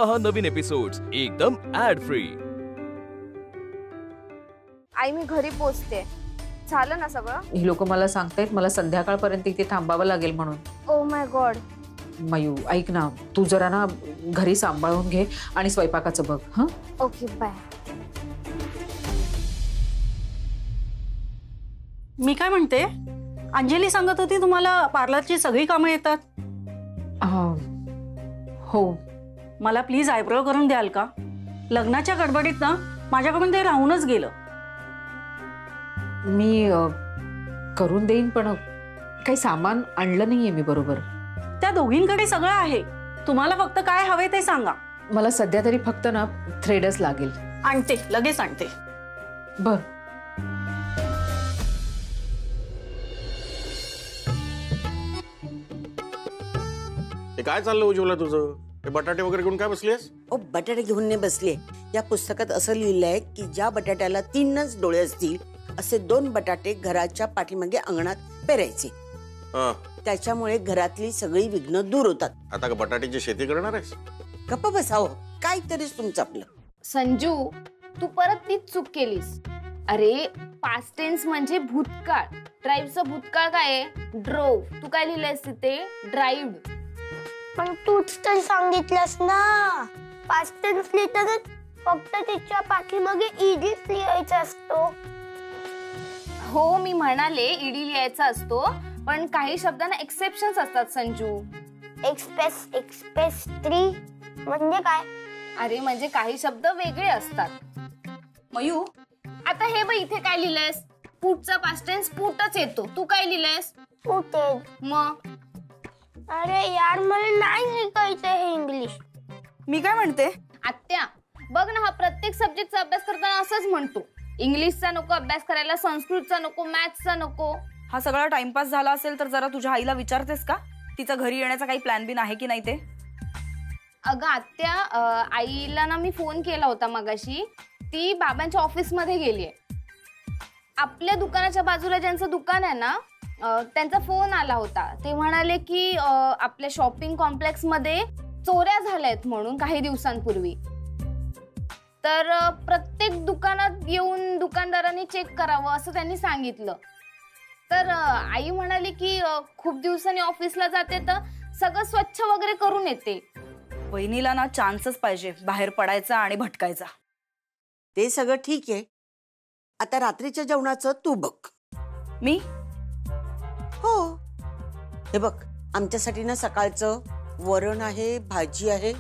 पहा नवीन एपिसोड्स एकदम add free. आई मी घरी पोहोचते, झालं ना सगळं? ही लोक मला सांगतायत मला संध्याकाळपर्यंत इथे थांबावं लागेल म्हणून। Oh my God. मयू ऐक ना, तू जरा ना घरी सांभाळून घे आणि स्वयंपाकाचं बघ। हं ओके बाय। मी काय म्हणते, अंजली सांगत होती तुम्हाला पार्लरची सगळी कामं येतात। हो। मला प्लीज आयब्रो करून द्याल का? लग्नाच्या गडबडीत ना माझ्याकडून ते राहूनच गेलं। मी करून देईन, पण काही सामान आणलं नाहीये मी बरोबर। त्या दोघींकडे सगळं आहे, तुम्हाला फक्त काय हवे ते सांगा। मला सध्या तरी फक्त ना थ्रेडच लागेल। आणते, लगेच आणते। बर। काय चाललं उज्ज्वला तुझं? ते बटाटे वगैरे घेऊन काय बसलीस? ओ बटाटे घेऊन नाही बसले, या पुस्तकात असं लिहिलंय की ज्या बटाट्याला 3च डोळे असतील असे 2 बटाटे घराच्या पाठीमागे अंगणात पेरायचे। त्याच्यामुळे घरातली सगळी विघ्न दूर होतात। आता का बटाट्याची शेती करणार आहेस? गप्प बसाव, काहीतरीच तुमचं आपलं। संजू, तू परत तीच चूक केलीस। अरे पास्ट टेन्स म्हणजे भूतकाळ, ड्राईव्हचा भूतकाळ काय आहे? ड्रोव। तू काय लिहिलंयस तिथे? ड्राईव्ड। पण तूच तर सांगितलंस ना, पास्ट टेन्स लिहिताना फक्त तिच्या पाठीमागे ईडीच लिहायचा असतो। हो मी म्हणाले ईडी लिहायचा असतो, पण काही शब्दांना एक्सेप्शन्स असतात संजू। एक्सप्रेस 3 म्हणजे काय? अरे म्हणजे काही शब्द वेगळे असतात। मयू, आता हे बघ इथे काय लिहिलंयस? पुटचा पास्ट टेन्स पुटच येतो। तू काय लिहिलंयस? पुटेड। मग अरे यार मला नाही शिकायचं हे इंग्लिश। मी काय म्हणते, आत्या बघ ना, हा प्रत्येक सब्जेक्टचा अभ्यास करताना असंच म्हणतो, इंग्लिशचा नको अभ्यास करायला, संस्कृतचा नको, मॅथ्सचा नको। हा सगळा टाइमपास झाला असेल तर जरा तुझ्या आईला विचारतेस का तिचा घरी येण्याचा काही प्लॅन बिन आहे की नाही ते? अगं आत्या, आईला ना मी फोन केला होता मगाशी, ती बाबांच्या ऑफिस मध्ये गेलीये। आपल्या दुकानाच्या बाजूला ज्यांचं दुकान आहे ना, त्यांचा फोन आला होता। ते म्हणाले की आपल्या शॉपिंग कॉम्प्लेक्स मध्ये चोऱ्या झाल्यात म्हणून काही दिवसांपूर्वी, तर प्रत्येक दुकानात येऊन दुकानदारांनी चेक करावं असं त्यांनी सांगितलं। तर आई म्हणाली की खूप दिवसांनी ऑफिसला जाते तर सगळं स्वच्छ वगैरे करून येते। वहिनीला ना चान्सच पाहिजे बाहेर पडायचा आणि भटकायचा। ते सगळं ठीक आहे, आता रात्रीच्या जेवणाचं तू बघ। मी? हो, हे बघ आमच्यासाठी ना सकाळचं वरण आहे, भाजी आहे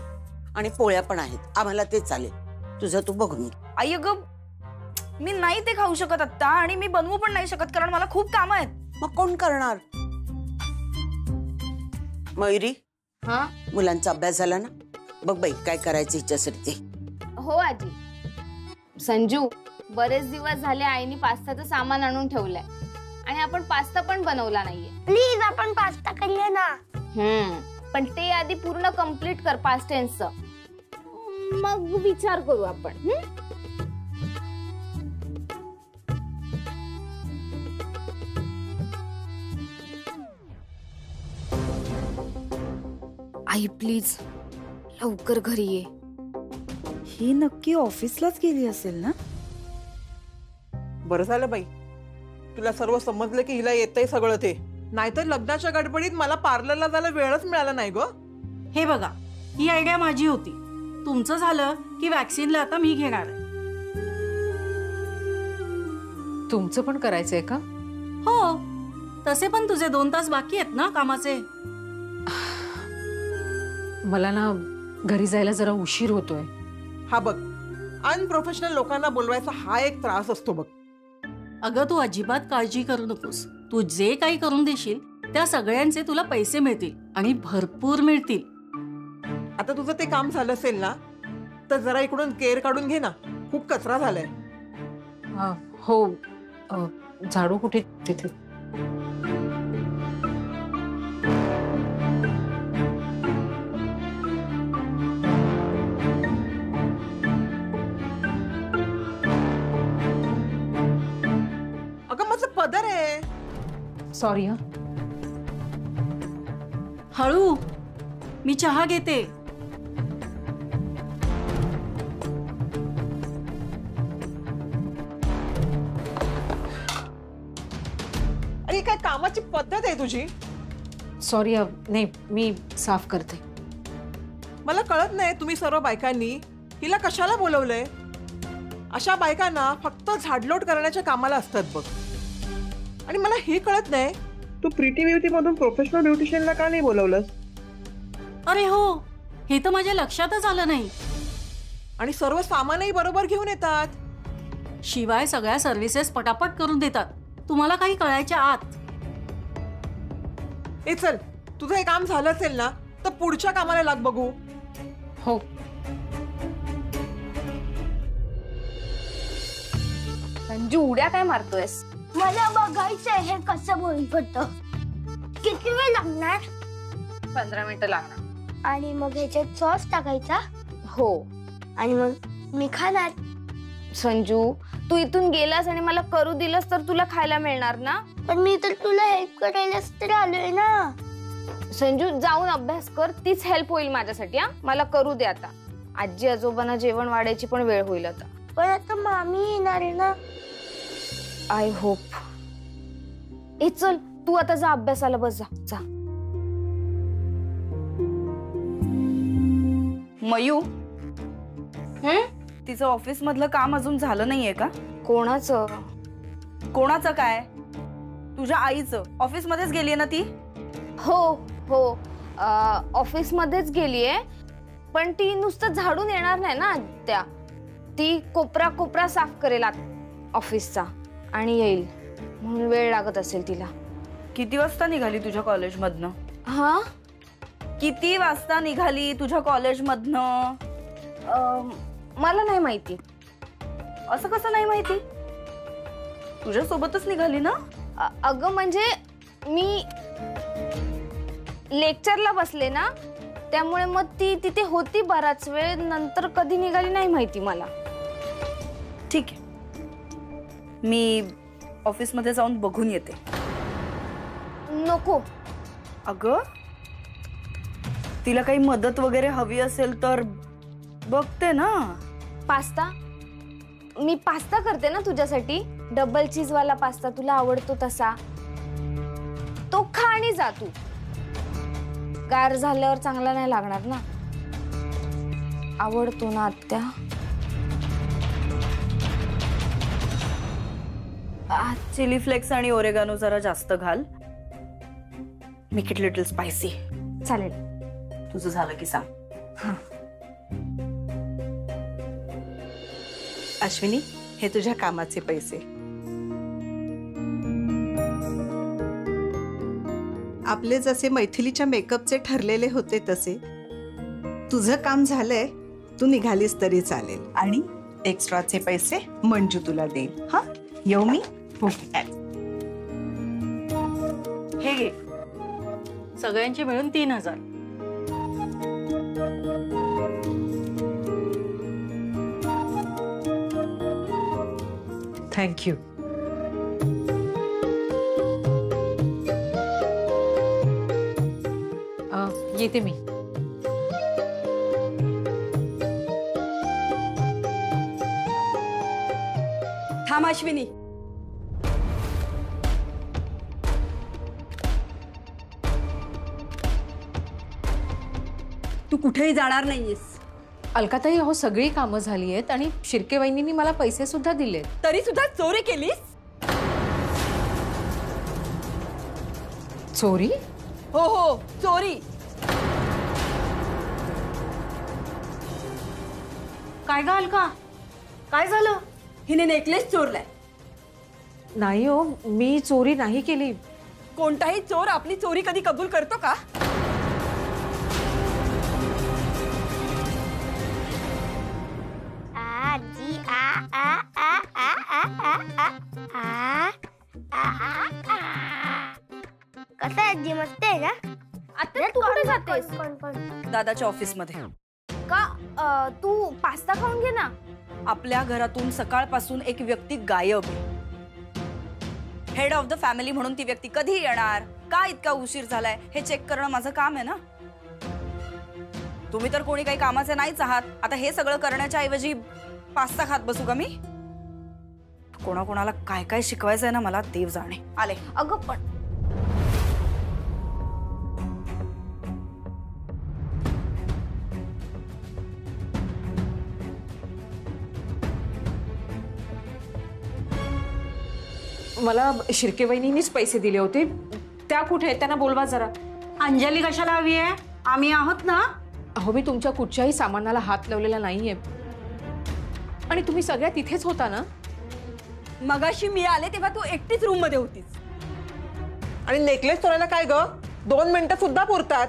आणि पोळ्या पण आहेत, आम्हाला ते चालेल। तुझं तू बघून घे। आई अगं मी नाही ते खाऊ शकत आत्ता, आणि मी बनवू पण नाही शकत कारण मला खूप कामं आहेत। मग कोण करणार? मयुरी, हा मुलांचा अभ्यास झाला ना? बघ बाई काय करायचं हिच्यासाठी ते। हो आजी। संजू, बरेच दिवस झाले आईने पास्ताचं सामान आणून ठेवलंय आणि आपण पास्ता पण बनवला नाहीये। प्लीज आपण पास्ता करूया ना। पण ते आधी पूर्ण कंप्लीट कर पास्ट टेन्सचं, मग विचार करू आपण। आई प्लीज लवकर घरी ये। ही नक्की ऑफिसलाच गेली असेल ना? बरं झालं बाई, तुला सर्व समजलं की हिला येतंय सगळं ते, नाहीतर लग्नाच्या गडबडीत मला पार्लरला जायला वेळच मिळाला नाही ग। हे बघा, ही आयडिया माझी होती। तुमचं झालं की वॅक्सिनला आता मी घेणार आहे। तुमचं पण करायचंय का? हो, तसे पण तुझे 2 तास बाकी आहेत ना कामाचे। मला ना घरी जायला जरा उशीर होतोय। हा बघ, अनप्रोफेशनल लोकांना बोलवायचा हा एक त्रास असतो बघ। अगं तू अजिबात काळजी करू नकोस, तू जे काही करून देशील त्या सगळ्यांचे तुला पैसे मिळतील आणि भरपूर मिळतील। आता तुझं ते काम झालं असेल ना, तर जरा इकडून केअर काढून घे ना, खूप कचरा झालाय। हो, झाडू कुठे? तिथे। अगं माझं पदर आहे। सॉरी। हळू, मी चहा घेते। कामाची पद्धत आहे तुझी. सॉरी नाही, मी साफ करते. मला कळत नाही तुम्ही सर्व बायकांनी हिला कशाला बोलवलंय. अशा बायकांना फक्त झाडलोट करण्याच्या कामाला असतात बघ. आणि मला हे कळत नाही तू प्रीटी ब्युटी मधून प्रोफेशनल ब्युटिशियनला का नाही बोलवलंस. अरे हो, हे तर माझ्या लक्षातच आलं नाही. आणि सर्व सामानही बरोबर घेऊन येतात. शिवाय सगळ्या सर्व्हिसेस पटापट करून देतात, तुम्हाला काही कळायच्या आत. ए चल, तुझं हे काम झालं असेल ना तर पुढच्या कामाला लाग बघू. हो. संजू उड्या काय मारतोयस? मला बघायचंय हे कसं बोल पडतं. किती वेळ लागणार? 15 मिनिटं लागणार. आणि मग ह्याच्यात सॉस टाकायचा. हो. आणि मग मी खाणार. संजू, तू इथून गेलास आणि मला करू दिलंस तर तुला खायला मिळणार ना. पण मी तर तुला हेल्प करायलाच तर आलोय ना. संजू, जाऊन अभ्यास कर, तीच हेल्प होईल माझ्यासाठी. हा, मला करू दे आता. आजी आजोबांना जेवण वाढायची पण वेळ होईल आता. पण आता मामी येणार आहे ना. I hope. ए चल, तू आता जा अभ्यासाला, बस जा. मयू, तिचं ऑफिस मधलं काम अजून झालं नाहीये का? कोणाचं? कोणाचं काय? तुझ्या आईचं. ऑफिस मध्येच गेलीये ना ती? हो, ऑफिस मध्येच गेलीये. पण ती नुसतं झाडून येणार नाही ना त्या. ती कोपरा साफ करेल ऑफिसचा आणि येईल, म्हणून वेळ लागत असेल तिला. किती वाजता निघाली तुझ्या कॉलेजमधनं? हा, किती वाजता निघाली तुझ्या कॉलेजमधनं? मला नाही माहिती. असं कसं नाही माहिती? तुझ्या सोबतच निघाली ना? अगं म्हणजे मी लेक्चरला बसले ना, त्यामुळे मग ती तिथे होती बराच वेळ. नंतर कधी निघाली नाही माहिती मला. ठीक आहे, मी ऑफिस मध्ये जाऊन बघून येते. नको. अगं, तिला काही मदत वगैरे हवी असेल तर बघते ना. पास्ता, मी पास्ता करते ना तुझ्यासाठी. डबल चीज वाला पास्ता, तुला आवडतो तसा. तो खा आणि जा तू. गार झाल्यावर चांगला नाही लागणार ना. आवडतो ना आत्या. चिली फ्लेक्स आणि ओरेगानो जरा जास्त घाल. Make it little spicy. चालेल. तुझं झालं की सांग. हा. अश्विनी, हे तुझ्या कामाचे पैसे. आपले जसे मैथिलीच्या मेकअपचे ठरलेले होते तसे. तुझं काम झालंय, तू निघालीस तरी चालेल. आणि एक्स्ट्राचे पैसे मंजू तुला देईल. हा, येऊ मी? हे घे, सगळ्यांचे मिळून 3000. थँक्यू. येते मी. थांब अश्विनी. तू कुठेही जाणार नाहीयेस. अलकाताई, अहो सगळी कामं झाली आहेत आणि शिर्के वहिनींनी मला पैसे सुद्धा दिले. तरी सुद्धा चोरी केलीस? चोरी? हो, चोरी. काय ग अलका, काय झालं? हिने नेकलेस चोरलाय. नाही हो, मी चोरी नाही केली. कोणताही चोर आपली चोरी कधी कबूल करतो का? आजी आ आ आ आ आ आ आ आ. कसं आहे आजी, मस्त आहे ना? आता तू कुठे जातेस? दादाच्या ऑफिस मध्ये. का तू पास्ता खाऊन घे ना. आपल्या घरातून सकाळपासून एक व्यक्ती गायब आहे. हेड ऑफ द फॅमिली म्हणून ती व्यक्ती कधी येणार, का इतका उशीर झालाय हे चेक करणं माझं काम आहे ना. तुम्ही तर कोणी काही कामाचे नाहीच आहात. आता हे सगळं करण्याच्या ऐवजी पास्ता खात बसू का मी? कोणाकोणाला काय काय शिकवायचंय ना मला देव जाणे. आले. अगं पण मला शिर्के वहिनींनीच पैसे दिले होते. त्या कुठे आहेत? त्यांना बोलवा जरा. अंजली कशाला हवी आहे? आम्ही आहोत ना. अहो मी तुमच्या कुठच्याही सामानाला हात लावलेला नाहीये आणि तुम्ही सगळ्या तिथेच होता ना. मगाशी मी आले तेव्हा तू एकटीच रूम मध्ये होतीस. आणि नेकलेस चोरायला काय ग, 2 मिनिटं सुद्धा पुरतात.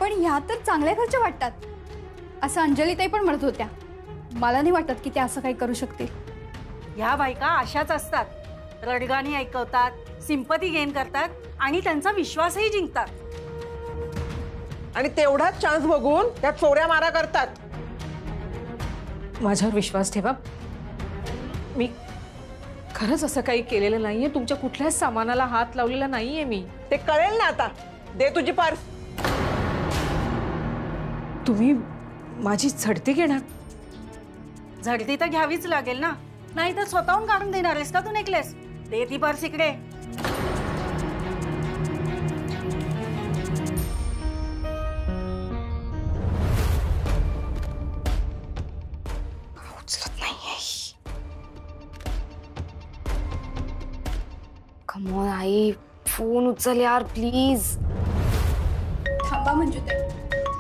पण ह्या तर चांगल्या घरच्या वाटतात असं अंजलीताई पण म्हणत होत्या. मला नाही वाटत की त्या असं काही करू शकतील. ह्या बायका अशाच असतात. रडगाणी ऐकवतात, सिंपती गेन करतात आणि त्यांचा विश्वासही जिंकतात. आणि तेवढाच चान्स बघून त्या चोऱ्या मारा करतात. माझ्यावर विश्वास ठेवा. मी खरंच असं काही केलेलं नाहीये. तुमच्या कुठल्याच सामानाला हात लावलेला नाहीये मी. ते कळेल ना आता. दे तुझी पर्स. तुम्ही माझी झडती घेणार? झडती तर घ्यावीच लागेल ना, नाही तर स्वतःहून काढून देणार आहेस का तू नेकलेस? दे ती पर्स इकडे. उचलत नाहीये. कमोन आई, फोन उचल यार प्लीज. थांबा मंजुताई,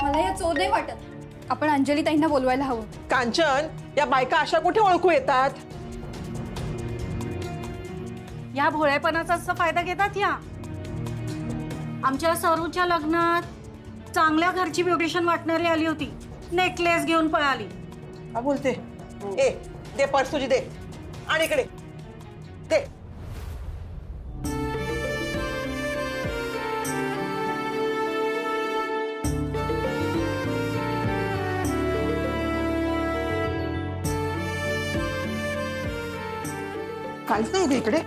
मला या चोर नाही वाटत. आपण अंजलीताईंना बोलवायला हवं. कांचन, या बायका अशा कुठे ओळखू येतात? या भोळेपणाचा फायदा घेतात या. आमच्या सरूच्या लग्नात चांगल्या घरची ब्युटिशियन वाटणारी आली होती, नेकलेस घेऊन पळाली. काय बोलते? ए, दे पर्स तुझी, दे. आणि इकडे दे. काहीच नाही इकडे.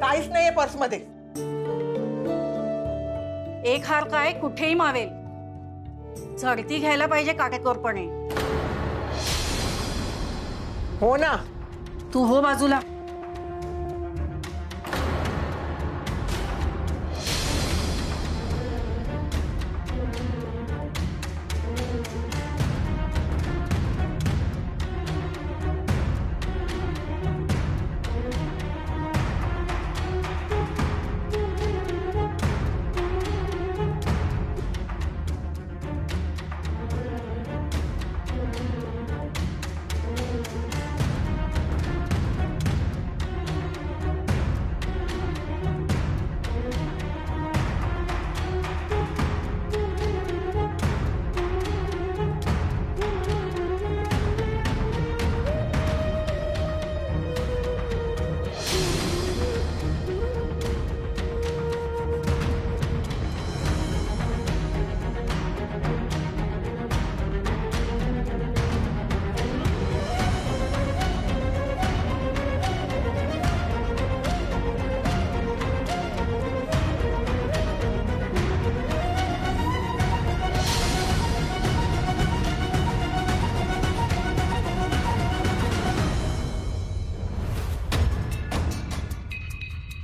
काहीच नाहीये पर्स मध्ये. एक हार काय कुठेही मावेल. झडती घ्यायला पाहिजे काटेकोरपणे. हो ना. तू हो बाजूला.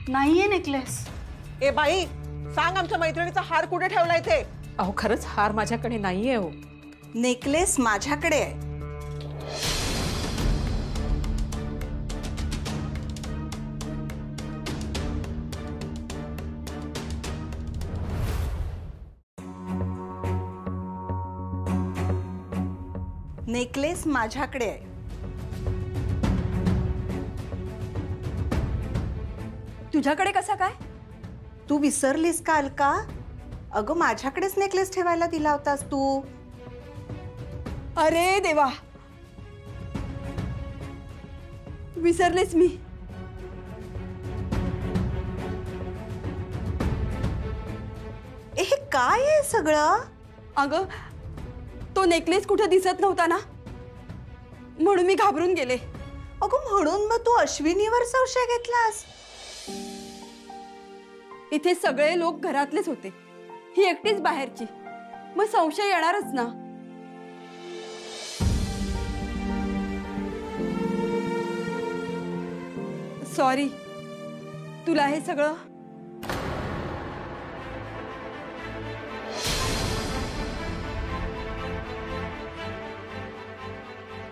नाहीये नेकलेस. ए बाई, सांग आमच्या मैत्रिणीचा हार कुठे ठेवलाय ते. अहो खरंच हार माझ्याकडे नाहीये. हो, नेकलेस माझ्याकडे आहे. नेकलेस माझ्याकडे आहे. तुझ्याकडे कसा काय? तू विसरलीस का अलका? अगं माझ्याकडेच नेकलेस ठेवायला दिला होतास तू. अरे देवा, विसरलेच मी. हे काय आहे सगळं? अगं तो नेकलेस कुठे दिसत नव्हता ना, म्हणून मी घाबरून गेले. अगं म्हणून मग तू अश्विनीवर संशय घेतलास? इथे सगळे लोक घरातलेच होते, ही एकटीच बाहेरची, मग संशय येणारच ना. सॉरी तुला हे सगळं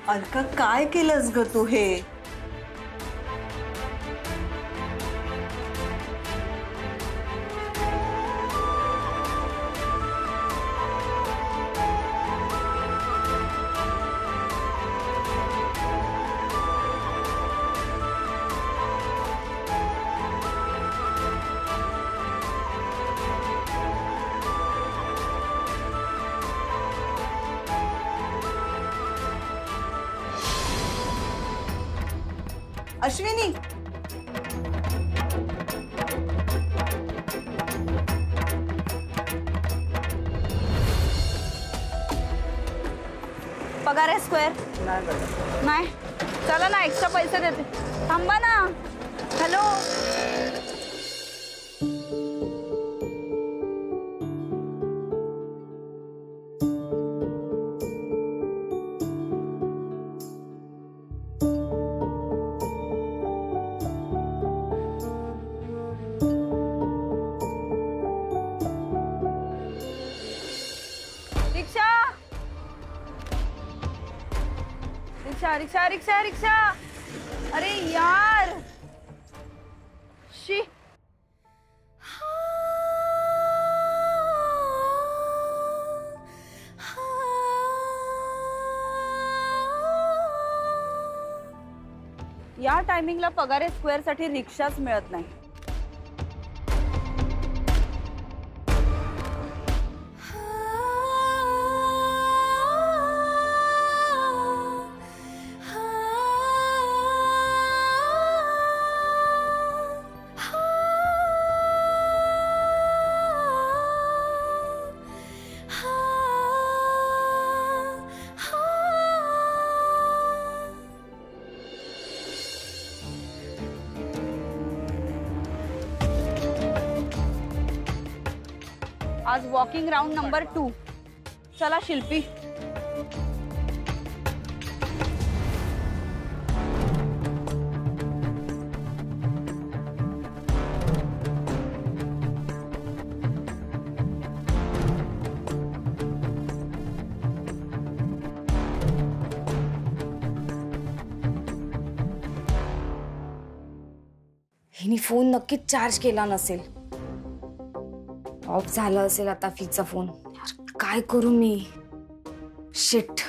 अलका काय केलंस ग तू हे? अश्विनी, पगार आहे स्क्वेअर? नाही. चला ना, एक्स्ट्रा पैसे देते. थांबा ना. हॅलो. रिक्षा रिक्षा रिक्षा रिक्षा रिक्षा. अरे यार शी. या टायमिंगला पगारे स्क्वेअर साठी रिक्षाच मिळत नाही. आज वॉकिंग राउंड नंबर 2. चला शिल्पी. हिने फोन नक्कीच चार्ज केला नसेल. ऑफ झाला असेल आता फीचा फोन. काय करू मी? शिट.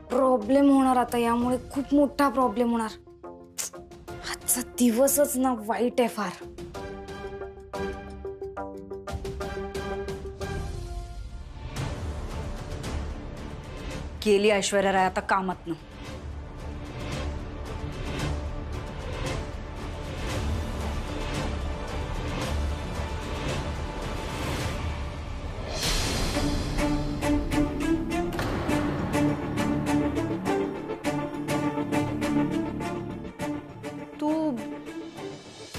प्रॉब्लेम होणार आता यामुळे, खूप मोठा प्रॉब्लेम होणार. आजचा दिवसच ना वाईट आहे फार. गेली ऐश्वर्या राय आता कामातनं.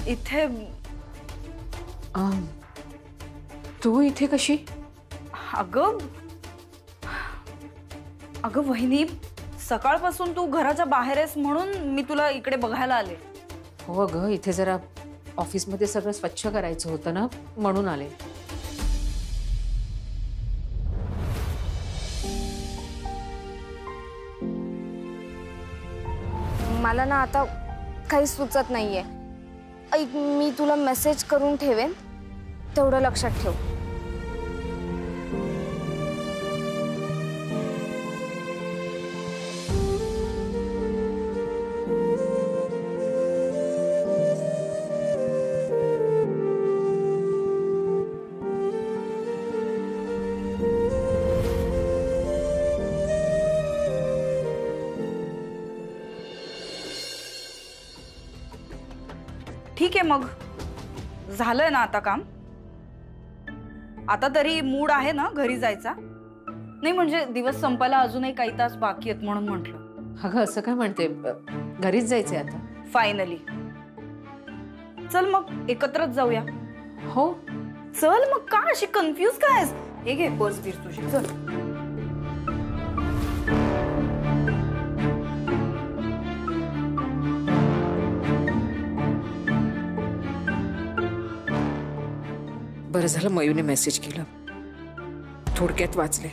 इथे तू इथे कशी? अगं अगं वहिनी, सकाळपासून तू घराच्या बाहेर आहेस म्हणून मी तुला इकडे बघायला आले. हो अगं, इथे जरा ऑफिसमध्ये सगळं स्वच्छ करायचं होतं ना, म्हणून आले. मला ना आता काही सुचत नाहीये. ऐक, मी तुला मेसेज करून ठेवेन, तेवढं लक्षात ठेव. ठीक आहे, मग झालंय ना आता काम. आता तरी मूड आहे ना घरी जायचा? नाही म्हणजे दिवस संपायला अजूनही काही तास बाकी आहेत म्हणून म्हटलं. अगं असं काय म्हणते, घरीच जायचंय आता फायनली. चल मग एकत्रच जाऊया. हो चल मग, का अशी कन्फ्यूज काय आहेस? हे घे पर्स बीस तुझी. चल. बरं झालं मयूने मेसेज केलं, थोडक्यात वाचले.